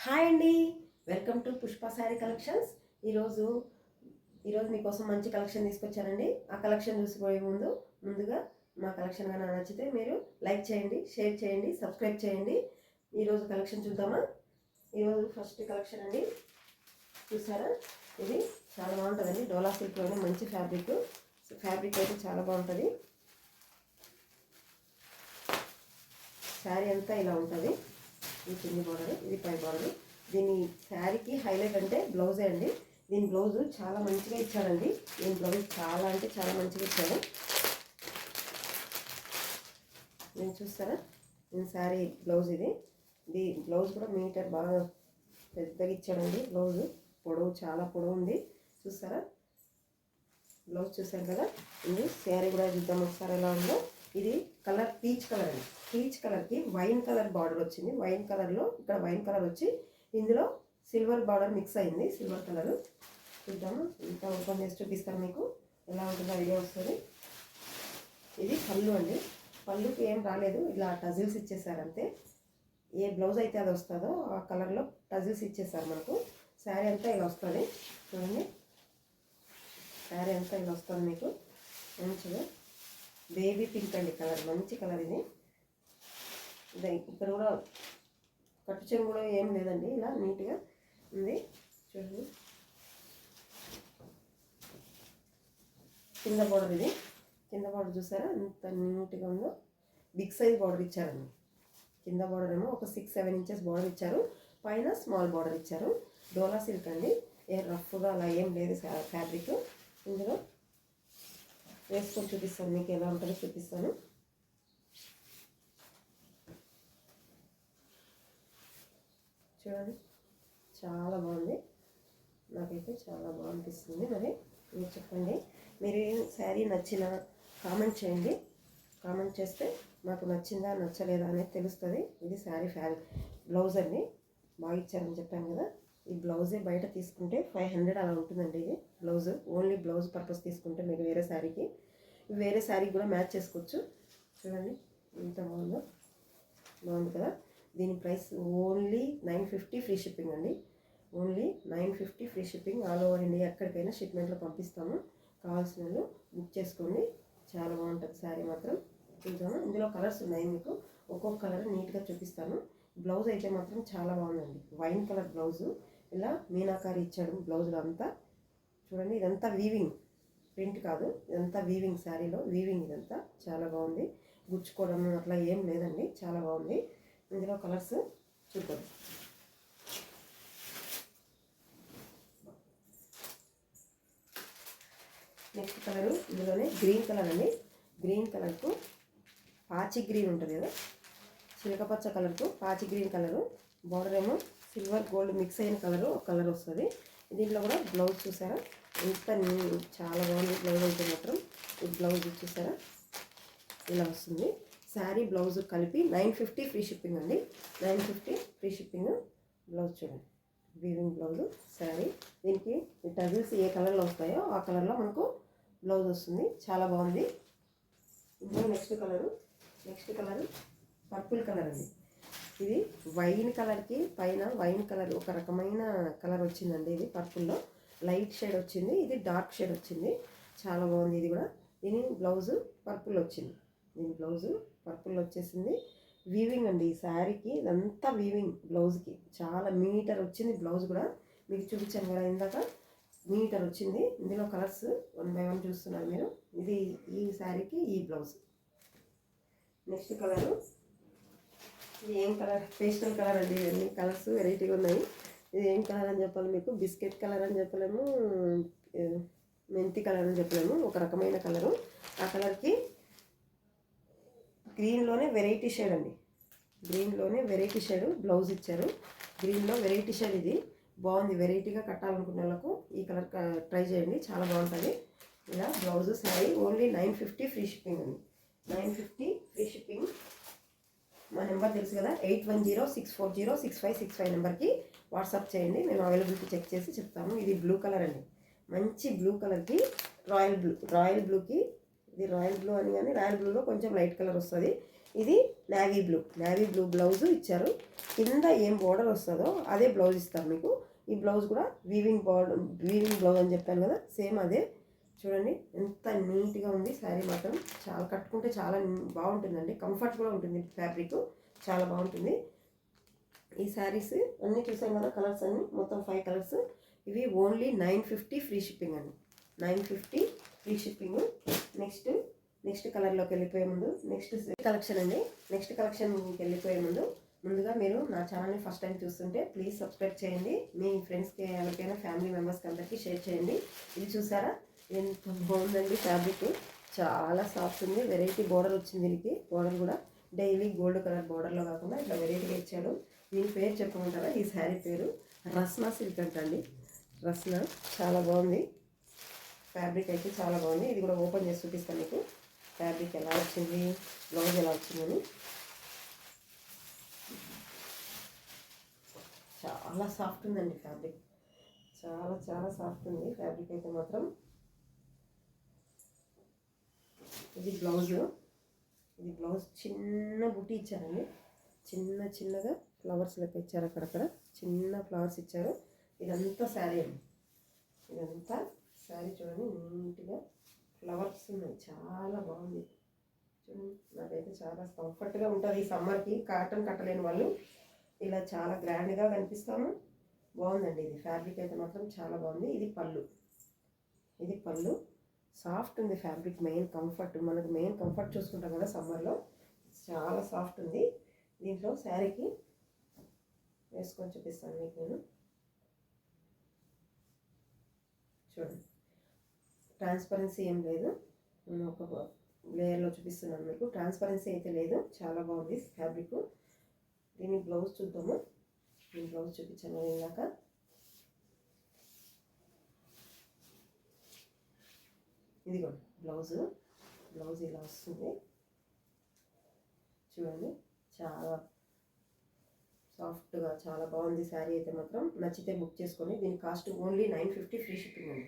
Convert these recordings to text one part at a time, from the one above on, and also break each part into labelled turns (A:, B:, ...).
A: Hi అండి, welcome to Pushpa sari collections. ఈరోజు మీకోసం మంచి కలెక్షన్ తీసుకొచ్చానండి. ఆ కలెక్షన్ చూసిపోయే ముందుగా మా కలెక్షన్ కనుక నచ్చితే మీరు లైక్ చేయండి, షేర్ చేయండి, సబ్స్క్రైబ్ చేయండి. ఈరోజు కలెక్షన్ చూద్దామా? ఈరోజు ఫస్ట్ కలెక్షన్ అండి, చూసారా? ఇది చాలా బాగుంటుందండి. డోలా సిల్క్లోనే మంచి ఫ్యాబ్రిక్ అయితే చాలా బాగుంటుంది. శారీ అంతా ఇలా ఉంటుంది. ఈ కింది బార్డర్, ఇది పై బార్డర్. దీని శారీకి హైలైట్ అంటే బ్లౌజే అండి. దీని బ్లౌజు చాలా మంచిగా ఇచ్చాడండి. దీని బ్లౌజ్ చాలా అంటే చాలా మంచిగా ఇచ్చాడు. నేను చూస్తారా, దీని శారీ బ్లౌజ్ ఇది బ్లౌజ్ కూడా మీటర్ బాగా పెద్దగా ఇచ్చాడండి. బ్లౌజు పొడవు చాలా పొడవు ఉంది. చూస్తారా, బ్లౌజ్ చూసారు కదా. ఇది శారీ కూడా చూద్దాం ఒకసారి ఎలా ఉందో. ఇది కలర్ పీచ్ కలర్ అండి. పీచ్ కలర్కి వైన్ కలర్ బార్డర్ వచ్చింది. వైన్ కలర్లో ఇక్కడ వైన్ కలర్ వచ్చి ఇందులో సిల్వర్ బార్డర్ మిక్స్ అయింది. సిల్వర్ కలర్ చూద్దాము. ఇంకా ఓపెన్ చేసి చూపిస్తాను మీకు ఎలా ఉంటుందో ఐడియా వస్తుంది. ఇది పళ్ళు అండి. పళ్ళుకి ఏం రాలేదు, ఇలా టజిల్స్ ఇచ్చేసారు అంతే. ఏ బ్లౌజ్ అయితే అది వస్తుందో ఆ కలర్లో టజిల్స్ ఇచ్చేసారు మనకు. శారీ అంతా ఇలా వస్తుంది చూడండి. శారీ అంతా ఇలా వస్తుంది మీకు మంచిగా. బేబీ పింక్ అండి కలర్, మంచి కలర్ ఇది. ఇక్కడ కూడా కట్టు చెంగు కూడా ఏం లేదండి, ఇలా నీట్గా ఉంది చూడండి. కింద బార్డర్, ఇది కింద బార్డర్ చూసారా ఎంత నీట్గా ఉందో. బిగ్ సైజ్ బార్డర్ ఇచ్చారండి. కింద బార్డర్ ఏమో ఒక 6-7 ఇంచెస్ బార్డర్ ఇచ్చారు, పైన స్మాల్ బార్డర్ ఇచ్చారు. డోలా సిల్క్ అండి, ఏ రఫ్గా అలా ఏం లేదు ఫ్యాబ్రిక్. ఇందులో వేసుకొని చూపిస్తాను మీకు ఎలా ఉంటుందో చూపిస్తాను. చూడండి, చాలా బాగుంది. నాకైతే చాలా బాగా అనిపిస్తుంది. మరి మీరు చెప్పండి, మీరు శారీ నచ్చినా కామెంట్ చేయండి. కామెంట్ చేస్తే మాకు నచ్చిందా నచ్చలేదా అనేది తెలుస్తుంది. ఇది శారీ బ్లౌజ్ అండి, బాగా ఇచ్చారని చెప్పాను కదా. ఈ బ్లౌజే బయట తీసుకుంటే 500 అలా ఉంటుందండి. ఇది బ్లౌజ్, ఓన్లీ బ్లౌజ్ పర్పస్ తీసుకుంటే మీరు వేరే శారీకి కూడా మ్యాచ్ చేసుకోవచ్చు. చూడండి ఎంత బాగుందో, బాగుంది కదా. దీని ప్రైస్ ఓన్లీ 950 ఫ్రీ షిప్పింగ్ అండి. Only 950 free shipping. All over India ఎక్కడికైనా షిప్మెంట్లో పంపిస్తాము. కావాల్సిన వాళ్ళు బుక్ చేసుకోండి. చాలా బాగుంటుంది శారీ మాత్రం. చూద్దాము, ఇందులో కలర్స్ ఉన్నాయి మీకు. ఒక్కొక్క కలర్ నీట్గా చూపిస్తాను. బ్లౌజ్ అయితే మాత్రం చాలా బాగుందండి. వైన్ కలర్ బ్లౌజు, ఇలా మీనాకారి ఇచ్చాడు బ్లౌజ్లో అంతా. చూడండి, ఇదంతా వీవింగ్, ప్రింట్ కాదు, ఇదంతా వీవింగ్. శారీలో వీవింగ్ ఇదంతా చాలా బాగుంది. గుచ్చుకోవడం అట్లా ఏం లేదండి, చాలా బాగుంది. ఇందులో కలర్స్ చూద్దాం. నెక్స్ట్ కలరు ఇందులోనే గ్రీన్ కలర్ అండి. గ్రీన్ కలర్కు పాచి గ్రీన్ ఉంటుంది కదా, చిలకపచ్చ కలర్కు పాచి గ్రీన్ కలరు. బార్డర్ ఏమో సిల్వర్ గోల్డ్ మిక్స్ అయిన కలరు ఒక కలర్ వస్తుంది. దీంట్లో కూడా బ్లౌజ్ చూసారా ఎంత చాలా బాగుంది. బ్లౌజ్ అయితే మాత్రం ఈ బ్లౌజ్ చూసారా ఇలా వస్తుంది. శారీ బ్లౌజ్ కలిపి 950 ఫ్రీ షిప్పింగ్ అండి. 950 ఫ్రీ షిప్పింగ్. బ్లౌజ్ చూడండి, వీవింగ్ బ్లౌజ్ శారీ. దీనికి టజిల్స్ ఏ కలర్లో వస్తాయో ఆ కలర్లో మనకు బ్లౌజ్ వస్తుంది. చాలా బాగుంది. ఇందులో నెక్స్ట్ కలరు పర్పుల్ కలర్ అండి. ఇది వైన్ కలర్కి పైన వైన్ కలర్ ఒక రకమైన కలర్ వచ్చిందండి. ఇది పర్పుల్లో లైట్ షేడ్ వచ్చింది, ఇది డార్క్ షేడ్ వచ్చింది. చాలా బాగుంది ఇది కూడా. దీని బ్లౌజు పర్పుల్ వచ్చింది. దీని బ్లౌజు పర్పుల్ వచ్చేసింది. వీవింగ్ అండి ఈ శారీకి, ఇదంతా వీవింగ్. బ్లౌజ్కి చాలా మీటర్ వచ్చింది. బ్లౌజ్ కూడా మీకు చూపించాను కదా ఇందాక, మీటర్ వచ్చింది. ఇందులో కలర్స్ 1 by 1 చూస్తున్నారు మీరు. ఇది ఈ శారీకి ఈ బ్లౌజ్. నెక్స్ట్ కలరు, ఇది ఏం కలర్? పేస్టల్ కలర్ అండి. ఇవన్నీ కలర్స్ వెరైటీగా ఉన్నాయి. ఇది ఏం కలర్ అని చెప్పాలి మీకు? బిస్కెట్ కలర్ అని చెప్పలేము, మెంతి కలర్ అని చెప్పలేము, ఒక రకమైన కలరు. ఆ కలర్కి గ్రీన్లోనే వెరైటీ షేడ్ అండి. గ్రీన్లోనే వెరైటీ షేడ్ బ్లౌజ్ ఇచ్చారు. గ్రీన్లో వెరైటీ షేడ్ ఇది బాగుంది. వెరైటీగా కట్టాలనుకున్న వాళ్ళకు ఈ కలర్ ట్రై చేయండి, చాలా బాగుంటుంది. ఇలా blouse sari only 950 free shipping అండి. 950 ఫ్రీ షిప్పింగ్. మా నెంబర్ తెలుసు కదా, 8106406565 నెంబర్కి వాట్సాప్ చేయండి. మేము అవైలబిలిటీ చెక్ చేసి చెప్తాము. ఇది బ్లూ కలర్ అండి, మంచి బ్లూ కలర్కి రాయల్ బ్లూకి, ఇది రాయల్ బ్లూ అని కానీ రాయల్ బ్లూలో కొంచెం లైట్ కలర్ వస్తుంది. ఇది నేవీ బ్లూ బ్లౌజ్ ఇచ్చారు. కింద ఏం బోర్డర్ వస్తుందో అదే బ్లౌజ్ ఇస్తారు మీకు. ఈ బ్లౌజ్ కూడా వీవింగ్ బ్లౌజ్ అని చెప్పాను కదా, సేమ్ అదే. చూడండి ఎంత నీట్గా ఉంది శారీ మాత్రం. చాలా కట్టుకుంటే చాలా బాగుంటుందండి, కంఫర్ట్ కూడా ఉంటుంది. ఫ్యాబ్రిక్ చాలా బాగుంటుంది. ఈ శారీస్ అన్నీ చూసాం కదా, కలర్స్ అన్నీ మొత్తం 5 కలర్స్. ఇవి ఓన్లీ 950 ఫ్రీ షిప్పింగ్ అండి. 950 ఫ్రీ షిప్పింగ్. నెక్స్ట్ కలర్లోకి వెళ్ళిపోయే ముందు నెక్స్ట్ కలెక్షన్ అండి. నెక్స్ట్ కలెక్షన్కి వెళ్ళిపోయే ముందుగా మీరు నా ఛానల్ని ఫస్ట్ టైం చూస్తుంటే ప్లీజ్ సబ్స్క్రైబ్ చేయండి. మీ ఫ్రెండ్స్కి ఎవరికైనా ఫ్యామిలీ మెంబర్స్కి అందరికీ షేర్ చేయండి. ఇది చూసారా ఎంత బాగుందండి ఫ్యాబ్రిక్, చాలా సాఫ్ట్ ఉంది. వెరైటీ బోర్డర్ వచ్చింది దీనికి. బోర్డర్ కూడా డైలీ గోల్డ్ కలర్ బోర్డర్లో కాకుండా ఇట్లా వెరైటీగా ఇచ్చాడు. దీని పేరు చెప్పమంటారా? ఈ శారీ పేరు రస్నా సిల్క్ అంటండి. రస్నా చాలా బాగుంది ఫ్యాబ్రిక్ అయితే, చాలా బాగుంది. ఇది కూడా ఓపెన్ చేసి చూపిస్తాను మీకు ఫ్యాబ్రిక్ ఎలా వచ్చింది, బ్లౌజ్ ఎలా వచ్చిందని. చాలా సాఫ్ట్ ఉందండి ఫ్యాబ్రిక్, చాలా చాలా సాఫ్ట్ ఉంది ఫ్యాబ్రిక్ అయితే మాత్రం. ఇది బ్లౌజ్ చిన్న బుట్టి ఇచ్చారండి. చిన్నగా ఫ్లవర్స్ లెక్క ఇచ్చారు. అక్కడక్కడ చిన్న ఫ్లవర్స్ ఇచ్చారు. ఇదంతా శారీ అండి. ఇదంతా శారీ చూడండి, నీట్గా ఫ్లవర్స్ ఉన్నాయి. చాలా బాగుంది చూడండి. నాకైతే చాలా కంఫర్ట్గా ఉంటుంది. ఈ సమ్మర్కి కాటన్ కట్టలేని వాళ్ళు ఇలా చాలా గ్రాండ్గా కనిపిస్తాము. బాగుందండి ఇది ఫ్యాబ్రిక్ అయితే మాత్రం చాలా బాగుంది. ఇది పళ్ళు సాఫ్ట్ ఉంది ఫ్యాబ్రిక్. మనకు మెయిన్ కంఫర్ట్ చూసుకుంటాం కదా సమ్మర్లో. చాలా సాఫ్ట్ ఉంది. దీంట్లో శారీకి వేసుకొని చూపిస్తాను మీకు నేను. చూడండి ట్రాన్స్పరెన్సీ ఏం లేదు, నేను ఒక లేయర్లో చూపిస్తున్నాను మీకు. ట్రాన్స్పరెన్సీ అయితే లేదు, చాలా బాగుంది ఫ్యాబ్రిక్. దీని బ్లౌజ్ చూద్దాము. దీని బ్లౌజ్ చూపించాను ఇందాక. ఇది కూడా బ్లౌజ్ ఇలా వస్తుంది చూడండి. చాలా సాఫ్ట్గా చాలా బాగుంది శారీ అయితే మాత్రం. నచ్చితే బుక్ చేసుకోండి. దీని కాస్ట్ ఓన్లీ 950 ఫ్రీ షిప్పింగ్ అండి.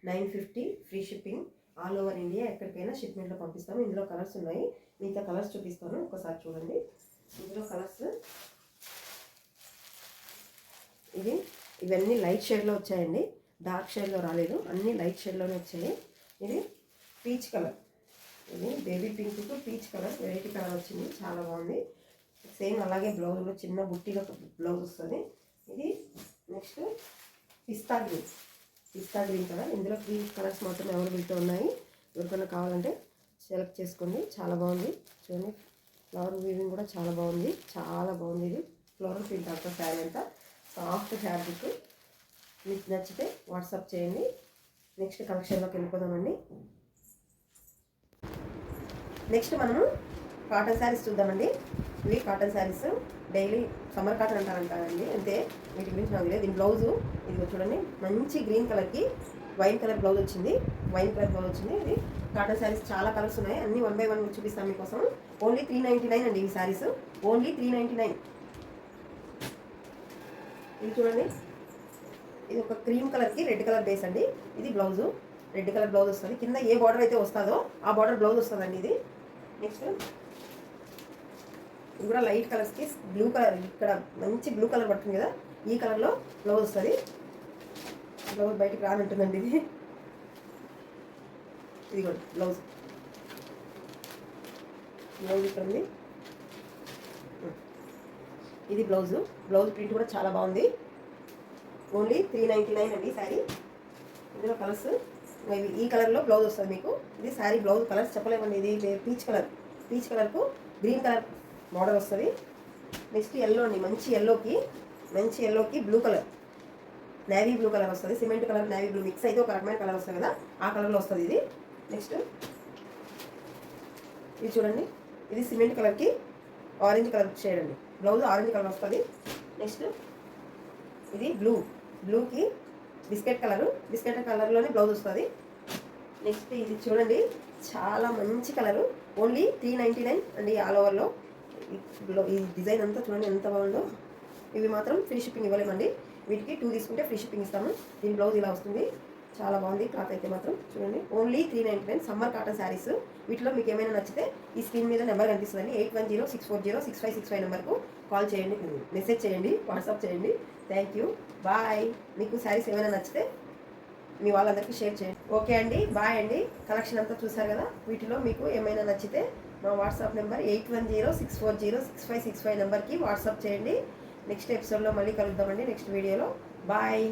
A: 950 free shipping. All over India ఎక్కడికైనా షిప్మెంట్లో పంపిస్తాము. ఇందులో కలర్స్ ఉన్నాయి, మిగతా కలర్స్ చూపిస్తాను ఒకసారి చూడండి. ఇందులో కలర్స్ ఇవన్నీ లైట్ షేడ్లో వచ్చాయండి, డార్క్ షేడ్లో రాలేదు, అన్నీ లైట్ షేడ్లోనే వచ్చాయి. ఇది పీచ్ కలర్, ఇది baby pink to peach colour, variety colour వచ్చింది, చాలా బాగుంది. సేమ్ అలాగే బ్లౌజ్లో చిన్న బుట్టిలో బ్లౌజ్ వస్తుంది. ఇది నెక్స్ట్ పిస్తా గ్రీన్ కలర్. ఇందులో 3 కలర్స్ మాత్రమే అవైలబిలిటీ ఉన్నాయి. ఎవరికైనా కావాలంటే సెలెక్ట్ చేసుకోండి. చాలా బాగుంది చూడండి. ఫ్లవర్ వీవింగ్ కూడా చాలా బాగుంది. ఇది ఫ్లోరల్ ప్రింట్ అంతా శారీ అంతా సాఫ్ట్ ఫ్యాబ్రిక్. మీకు నచ్చితే వాట్సాప్ చేయండి. నెక్స్ట్ కలెక్షన్లోకి వెళ్ళిపోదామండి. నెక్స్ట్ మనము కాటన్ శారీస్ చూద్దామండి. ఇవి cotton saris, daily summer cotton అంటారండి, అంతే. వీటి గురించి నాకు తెలియదు. దీని బ్లౌజు ఇది చూడండి, మంచి గ్రీన్ కలర్కి వైన్ కలర్ బ్లౌజ్ వచ్చింది. ఇది కాటన్ శారీస్ చాలా కలర్స్ ఉన్నాయి, అన్నీ 1 by 1 చూపిస్తాను మీకోసం. ఓన్లీ 399 అండి ఈ శారీస్, ఓన్లీ 399. ఇది చూడండి, ఇది ఒక క్రీమ్ కలర్కి రెడ్ కలర్ బేస్ అండి. ఇది బ్లౌజు, రెడ్ కలర్ బ్లౌజ్ వస్తుంది. కింద ఏ బార్డర్ అయితే వస్తుందో ఆ బార్డర్ బ్లౌజ్ వస్తుందండి ఇది. నెక్స్ట్ ఇది కూడా లైట్ కలర్స్కి బ్లూ కలర్, ఇక్కడ మంచి బ్లూ కలర్ పడుతుంది కదా, ఈ కలర్లో బ్లౌజ్ వస్తుంది. బ్లౌజ్ బయటికి రానంటుందండి ఇది కూడా బ్లౌజ్ ఇక్కడ ఉంది. ఇది బ్లౌజ్ ప్రింట్ కూడా చాలా బాగుంది. ఓన్లీ 399 అండి శారీ. ఇందులో కలర్స్ ఈ కలర్లో బ్లౌజ్ వస్తుంది మీకు. ఇది శారీ బ్లౌజ్ కలర్స్ చెప్పలేమండి. ఇది పీచ్ కలర్కు గ్రీన్ కలర్ బార్డర్ వస్తుంది. నెక్స్ట్ ఎల్లో అండి, మంచి ఎల్లోకి blue colour, navy blue colour వస్తుంది. Cement colour navy blue mix అయితే ఒక రకమైన కలర్ వస్తుంది కదా, ఆ కలర్లో వస్తుంది ఇది. నెక్స్ట్ ఇది చూడండి, ఇది సిమెంట్ కలర్కి ఆరెంజ్ కలర్ షేడ్ అండి. బ్లౌజ్ ఆరెంజ్ కలర్ వస్తుంది. నెక్స్ట్ ఇది బ్లూకి బిస్కెట్ కలర్లోనే బ్లౌజ్ వస్తుంది. నెక్స్ట్ ఇది చూడండి, చాలా మంచి కలరు, ఓన్లీ 399 అండి ఆల్ ఓవర్లో. ఈ డిజైన్ అంతా చూడండి ఎంత బాగుందో. ఇవి మాత్రం ఫ్రీ షిప్పింగ్ ఇవ్వలేమండి, వీటికి 2 తీసుకుంటే ఫ్రీ షిప్పింగ్ ఇస్తాము. దీని బ్లౌజ్ ఇలా వస్తుంది. చాలా బాగుంది క్లాత్ అయితే మాత్రం చూడండి. Only 399 summer cotton saris. వీటిలో మీకు ఏమైనా నచ్చితే ఈ స్క్రీన్ మీద నెంబర్ కనిపిస్తుందండి. 8106406565 నెంబర్కు కాల్ చేయండి, మెసేజ్ చేయండి, వాట్సాప్ చేయండి. Thank you, bye. మీకు శారీస్ ఏమైనా నచ్చితే మీ వాళ్ళందరికీ షేర్ చేయండి. ఓకే అండి, బాయ్ అండి. కలెక్షన్ అంతా చూసారు కదా. వీటిలో మీకు ఏమైనా నచ్చితే మా వాట్సాప్ నెంబర్ 8106406565 నెంబర్కి వాట్సాప్ చేయండి. నెక్స్ట్ ఎపిసోడ్లో మళ్ళీ కలుద్దామండి, నెక్స్ట్ వీడియోలో. బాయ్.